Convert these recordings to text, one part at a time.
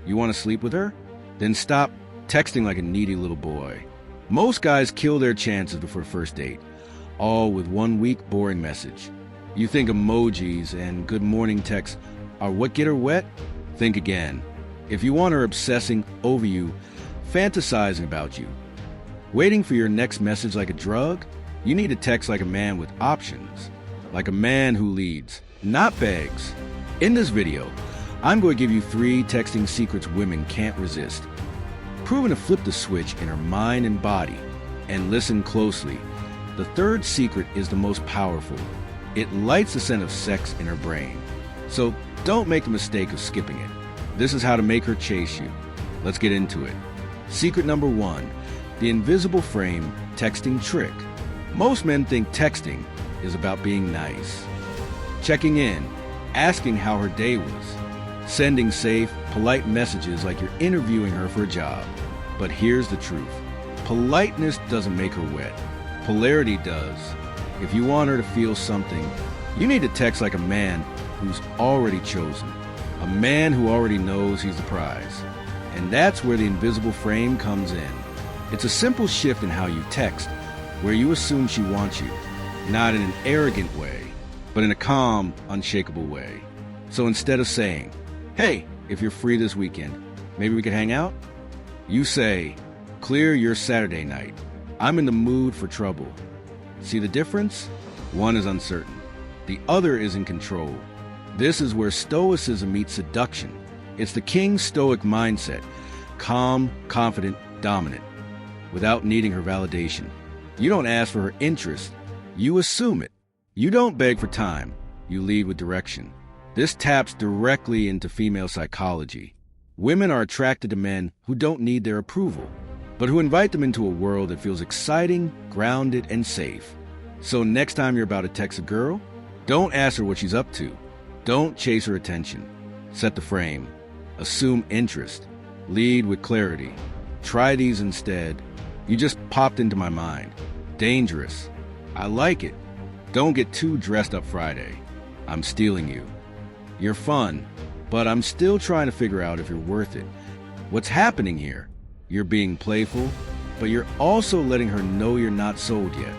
You want to sleep with her? Then stop texting like a needy little boy. Most guys kill their chances before the first date, all with one weak, boring message. You think emojis and good morning texts are what get her wet? Think again. If you want her obsessing over you, fantasizing about you, waiting for your next message like a drug, you need to text like a man with options, like a man who leads, not begs. In this video, I'm going to give you 3 texting secrets women can't resist. Proven to flip the switch in her mind and body. And listen closely. The 3rd secret is the most powerful. It lights the scent of sex in her brain. So don't make the mistake of skipping it. This is how to make her chase you. Let's get into it. Secret number 1, the invisible frame texting trick. Most men think texting is about being nice. Checking in, asking how her day was, sending safe, polite messages like you're interviewing her for a job. But here's the truth. Politeness doesn't make her wet. Polarity does. If you want her to feel something, you need to text like a man who's already chosen. A man who already knows he's the prize. And that's where the invisible frame comes in. It's a simple shift in how you text, where you assume she wants you, not in an arrogant way, but in a calm, unshakable way. So instead of saying, "Hey, if you're free this weekend, maybe we could hang out?" You say, "Clear your Saturday night. I'm in the mood for trouble." See the difference? One is uncertain. The other is in control. This is where Stoicism meets seduction. It's the king's Stoic mindset. Calm, confident, dominant. Without needing her validation. You don't ask for her interest. You assume it. You don't beg for time. You lead with direction. This taps directly into female psychology. Women are attracted to men who don't need their approval, but who invite them into a world that feels exciting, grounded, and safe. So next time you're about to text a girl, don't ask her what she's up to. Don't chase her attention. Set the frame. Assume interest. Lead with clarity. Try these instead. You just popped into my mind. Dangerous. I like it. Don't get too dressed up Friday. I'm stealing you. You're fun, but I'm still trying to figure out if you're worth it. What's happening here? You're being playful, but you're also letting her know you're not sold yet.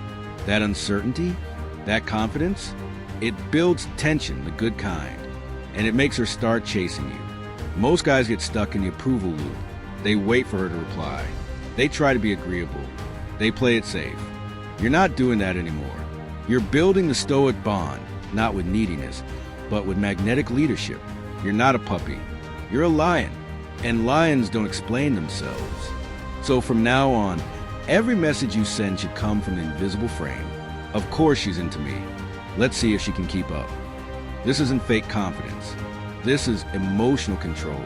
That uncertainty, that confidence, it builds tension, the good kind, and it makes her start chasing you. Most guys get stuck in the approval loop. They wait for her to reply. They try to be agreeable. They play it safe. You're not doing that anymore. You're building the stoic bond, not with neediness, but with magnetic leadership. You're not a puppy. You're a lion, and lions don't explain themselves. So from now on, every message you send should come from the invisible frame. Of course she's into me. Let's see if she can keep up. This isn't fake confidence. This is emotional control.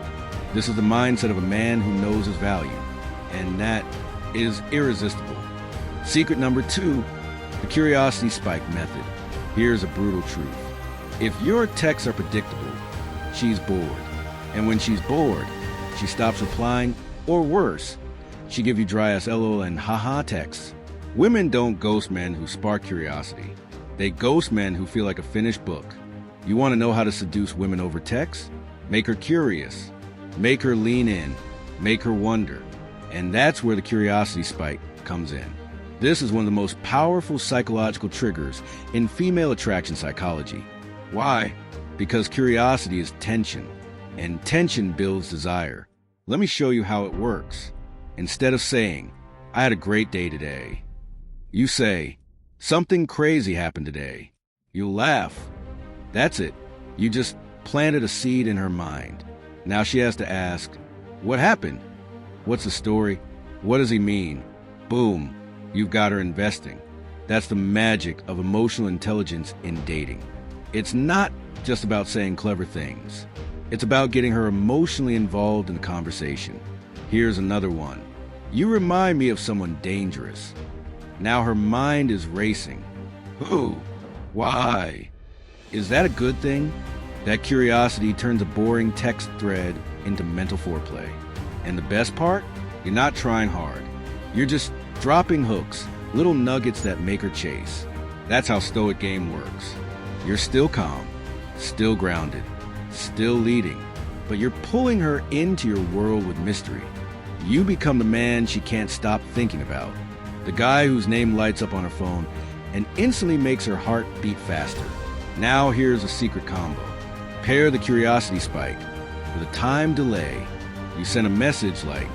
This is the mindset of a man who knows his value, and that is irresistible. Secret number 2, the curiosity spike method. Here's a brutal truth. If your texts are predictable, she's bored. And when she's bored, she stops replying, or worse, she gives you dry-ass LOL and haha texts. Women don't ghost men who spark curiosity. They ghost men who feel like a finished book. You want to know how to seduce women over text? Make her curious. Make her lean in. Make her wonder. And that's where the curiosity spike comes in. This is one of the most powerful psychological triggers in female attraction psychology. Why? Because curiosity is tension, and tension builds desire. Let me show you how it works. Instead of saying, "I had a great day today," you say, "Something crazy happened today." You'll laugh. That's it. You just planted a seed in her mind. Now she has to ask, "What happened? What's the story? What does he mean?" Boom. You've got her investing. That's the magic of emotional intelligence in dating. It's not just about saying clever things. It's about getting her emotionally involved in the conversation. Here's another one. "You remind me of someone dangerous." Now her mind is racing. Who? Why? Is that a good thing? That curiosity turns a boring text thread into mental foreplay. And the best part? You're not trying hard. You're just dropping hooks, little nuggets that make her chase. That's how Stoic game works. You're still calm, still grounded, still leading, but you're pulling her into your world with mystery. You become the man she can't stop thinking about, the guy whose name lights up on her phone and instantly makes her heart beat faster. Now here's a secret combo. Pair the curiosity spike with a time delay. You send a message like,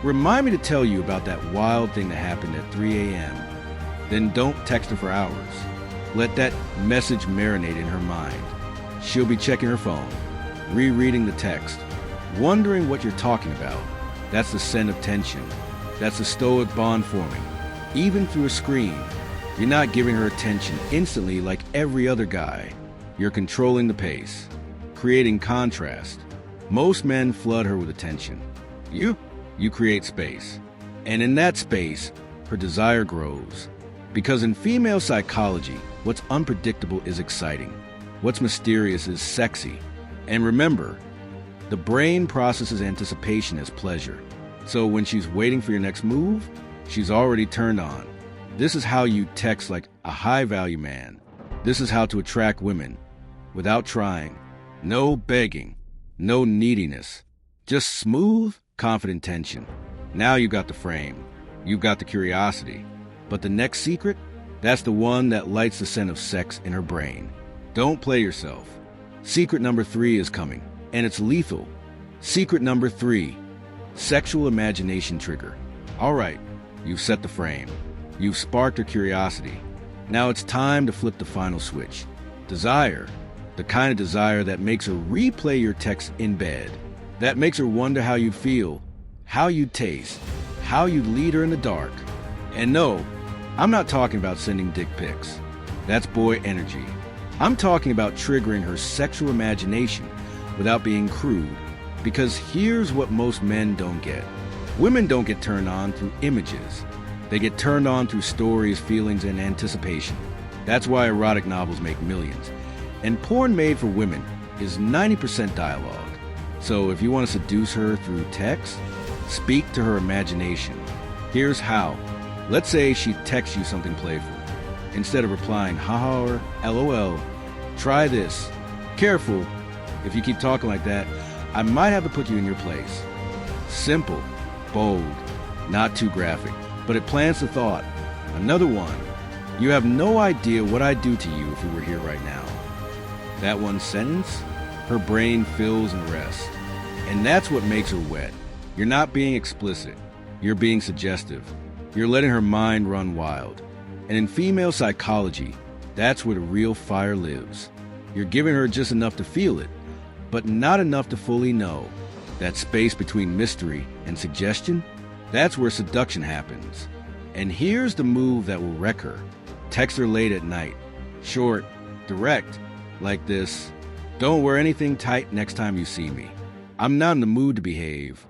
"Remind me to tell you about that wild thing that happened at 3 a.m. Then don't text her for hours. Let that message marinate in her mind. She'll be checking her phone, rereading the text, wondering what you're talking about. That's the scent of tension. That's the stoic bond forming. Even through a screen, you're not giving her attention instantly like every other guy. You're controlling the pace, creating contrast. Most men flood her with attention. You create space. And in that space, her desire grows. Because in female psychology, what's unpredictable is exciting. What's mysterious is sexy. And remember, the brain processes anticipation as pleasure. So when she's waiting for your next move, she's already turned on. This is how you text like a high-value man. This is how to attract women without trying. No begging, no neediness. Just smooth, confident tension. Now you got the frame. You've got the curiosity. But the next secret? That's the one that lights the scent of sex in her brain. Don't play yourself. Secret number 3 is coming, and it's lethal. Secret number 3, sexual imagination trigger. All right, you've set the frame. You've sparked her curiosity. Now it's time to flip the final switch. Desire. The kind of desire that makes her replay your text in bed. That makes her wonder how you'd feel, how you'd taste, how you'd lead her in the dark. And no, I'm not talking about sending dick pics. That's boy energy. I'm talking about triggering her sexual imagination without being crude. Because here's what most men don't get. Women don't get turned on through images. They get turned on through stories, feelings, and anticipation. That's why erotic novels make millions. And porn made for women is 90% dialogue. So if you want to seduce her through text, speak to her imagination. Here's how. Let's say she texts you something playful. Instead of replying, haha or LOL, try this. Careful, if you keep talking like that, I might have to put you in your place. Simple, bold, not too graphic, but it plants the thought. Another one, you have no idea what I'd do to you if we were here right now. That one sentence, her brain fills and rests. And that's what makes her wet. You're not being explicit. You're being suggestive. You're letting her mind run wild. And in female psychology, that's where the real fire lives. You're giving her just enough to feel it, but not enough to fully know. That space between mystery and suggestion, that's where seduction happens. And here's the move that will wreck her. Text her late at night. Short, direct, like this. Don't wear anything tight next time you see me. I'm not in the mood to behave.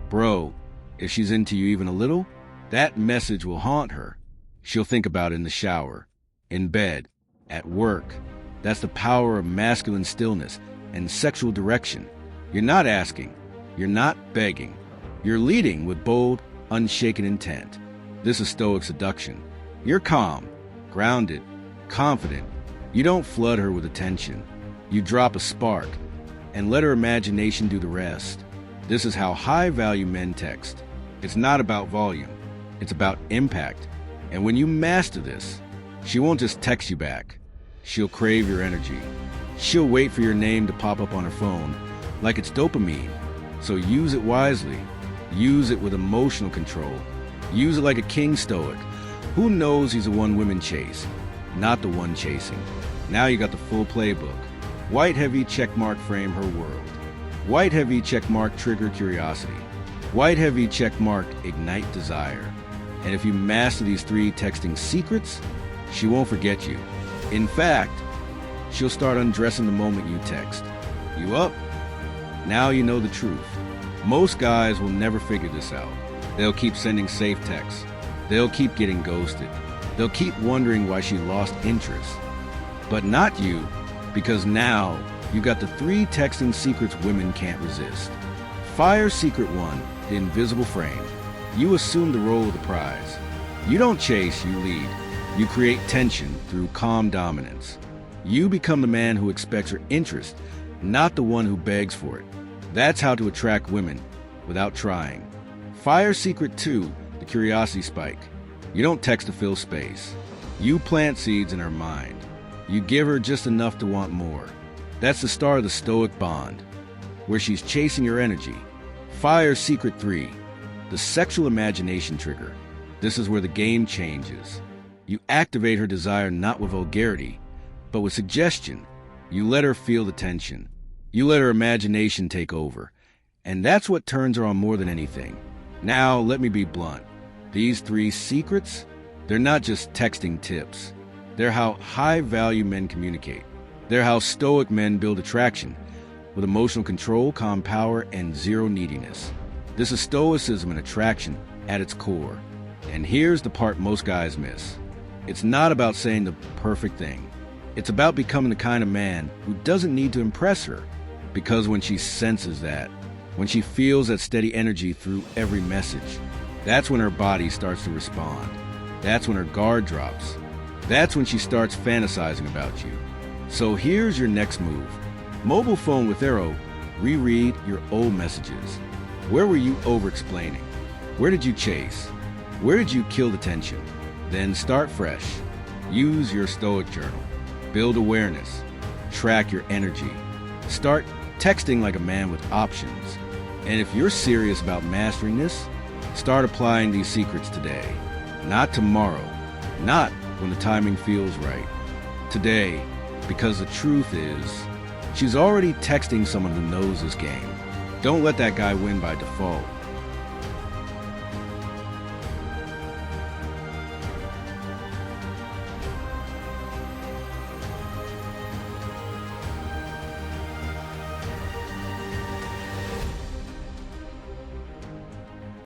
Bro, if she's into you even a little, that message will haunt her. She'll think about it in the shower, in bed, at work. That's the power of masculine stillness and sexual direction. You're not asking. You're not begging. You're leading with bold, unshaken intent. This is stoic seduction. You're calm, grounded, confident. You don't flood her with attention. You drop a spark and let her imagination do the rest. This is how high-value men text. It's not about volume. It's about impact. And when you master this, she won't just text you back. She'll crave your energy. She'll wait for your name to pop up on her phone like it's dopamine. So use it wisely. Use it with emotional control. Use it like a king stoic. Who knows he's the one women chase, not the one chasing. Now you got the full playbook. White heavy checkmark frame her world. White heavy checkmark trigger curiosity. White heavy checkmark ignite desire. And if you master these 3 texting secrets, she won't forget you. In fact, she'll start undressing the moment you text. You up? Now you know the truth. Most guys will never figure this out. They'll keep sending safe texts. They'll keep getting ghosted. They'll keep wondering why she lost interest. But not you, because now you got the 3 texting secrets women can't resist. Fire secret 1, the invisible frame. You assume the role of the prize. You don't chase, you lead. You create tension through calm dominance. You become the man who expects her interest, not the one who begs for it. That's how to attract women without trying. Fire secret 2, the curiosity spike. You don't text to fill space. You plant seeds in her mind. You give her just enough to want more. That's the start of the stoic bond, where she's chasing your energy. Fire secret 3, the sexual imagination trigger. This is where the game changes. You activate her desire not with vulgarity, but with suggestion. You let her feel the tension. You let her imagination take over. And that's what turns her on more than anything. Now, let me be blunt. These 3 secrets, they're not just texting tips. They're how high-value men communicate. They're how stoic men build attraction, with emotional control, calm power, and zero neediness. This is stoicism and attraction at its core. And here's the part most guys miss. It's not about saying the perfect thing. It's about becoming the kind of man who doesn't need to impress her. Because when she senses that, when she feels that steady energy through every message, that's when her body starts to respond. That's when her guard drops. That's when she starts fantasizing about you. So here's your next move. Mobile phone with Arrow, reread your old messages. Where were you over-explaining? Where did you chase? Where did you kill the tension? Then start fresh. Use your stoic journal. Build awareness. Track your energy. Start texting like a man with options. And if you're serious about mastering this, start applying these secrets today. Not tomorrow. Not when the timing feels right. Today, because the truth is, she's already texting someone who knows this game. Don't let that guy win by default.